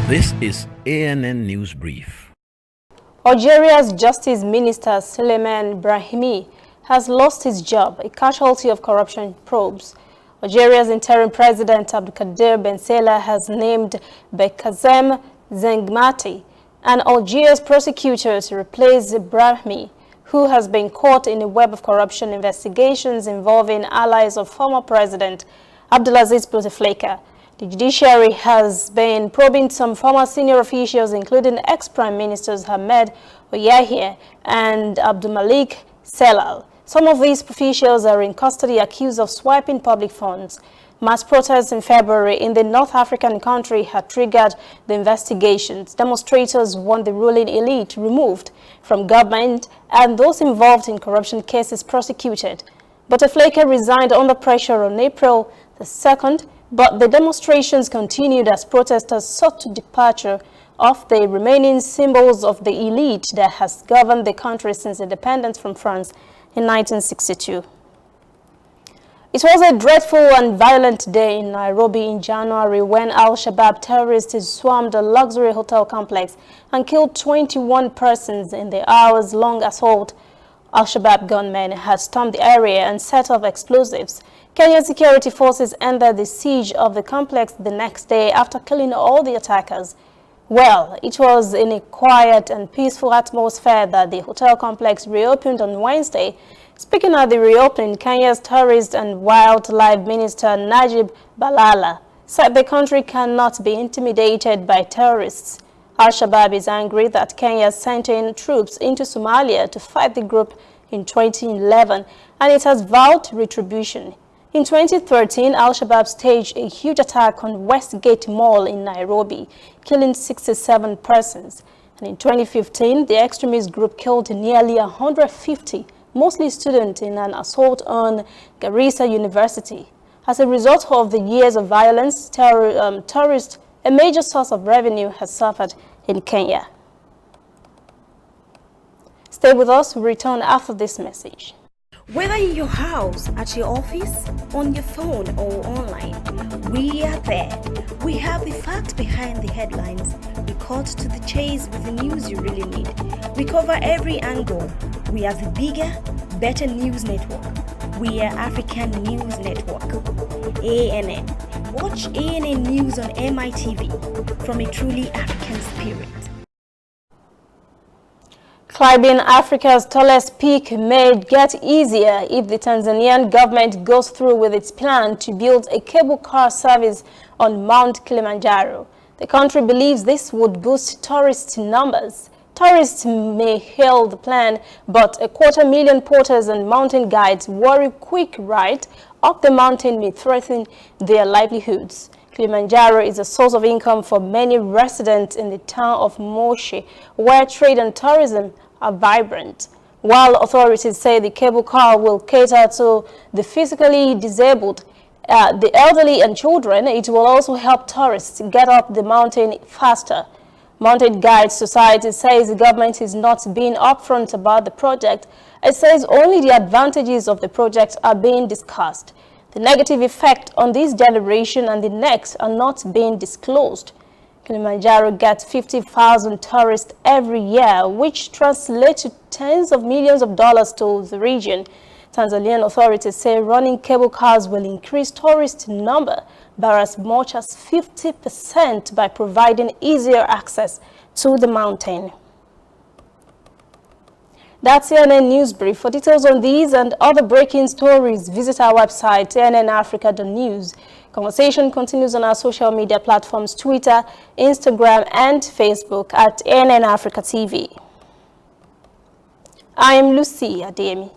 This is ANN News Brief. Algeria's Justice Minister Suleiman Brahimi has lost his job, a casualty of corruption probes. Algeria's interim president Abdelkader Ben Salah has named Bekazem Zengmati, an Algiers prosecutor, to replace Brahimi, who has been caught in a web of corruption investigations involving allies of former President Abdelaziz Bouteflika. The judiciary has been probing some former senior officials, including ex-Prime Ministers Ahmed Ouyahia and Abdulmalik Selal. Some of these officials are in custody accused of swiping public funds. Mass protests in February in the North African country had triggered the investigations. Demonstrators want the ruling elite removed from government and those involved in corruption cases prosecuted. Bouteflika resigned under pressure on April the 2nd, but the demonstrations continued as protesters sought the departure of the remaining symbols of the elite that has governed the country since independence from France in 1962. It was a dreadful and violent day in Nairobi in January when Al-Shabaab terrorists swarmed a luxury hotel complex and killed 21 persons in the hours-long assault. Al-Shabaab gunmen had stormed the area and set off explosives. Kenyan security forces ended the siege of the complex the next day after killing all the attackers. Well, it was in a quiet and peaceful atmosphere that the hotel complex reopened on Wednesday. Speaking at the reopening, Kenya's Tourist and Wildlife Minister Najib Balala said the country cannot be intimidated by terrorists. Al-Shabaab is angry that Kenya sent in troops into Somalia to fight the group in 2011, and it has vowed retribution. In 2013, Al-Shabaab staged a huge attack on Westgate Mall in Nairobi, killing 67 persons. And in 2015, the extremist group killed nearly 150, mostly students, in an assault on Garissa University. As a result of the years of violence, tourists, a major source of revenue, has suffered in Kenya. Stay with us. We'll return after this message. Whether in your house, at your office, on your phone or online, we are there. We have the facts behind the headlines. We cut to the chase with the news you really need. We cover every angle. We are the bigger, better news network. We are African News Network. ANN. Watch ANN News on MITV from a truly African spirit. Climbing Africa's tallest peak may get easier if the Tanzanian government goes through with its plan to build a cable car service on Mount Kilimanjaro. The country believes this would boost tourist numbers. Tourists may hail the plan, but 250,000 porters and mountain guides worry quick ride up the mountain may threaten their livelihoods. Kilimanjaro is a source of income for many residents in the town of Moshi, where trade and tourism are vibrant. While authorities say the cable car will cater to the physically disabled, the elderly and children, it will also help tourists get up the mountain faster. Mountain Guides Society says the government is not being upfront about the project. It says only the advantages of the project are being discussed. The negative effect on this generation and the next are not being disclosed. Kilimanjaro gets 50,000 tourists every year, which translates to tens of millions of dollars to the region. Tanzanian authorities say running cable cars will increase tourist number by as much as 50% by providing easier access to the mountain. That's CNN News Brief. For details on these and other breaking stories, visit our website, annafrica.news. Conversation continues on our social media platforms, Twitter, Instagram, and Facebook at ANN Africa TV. I am Lucy Ademi.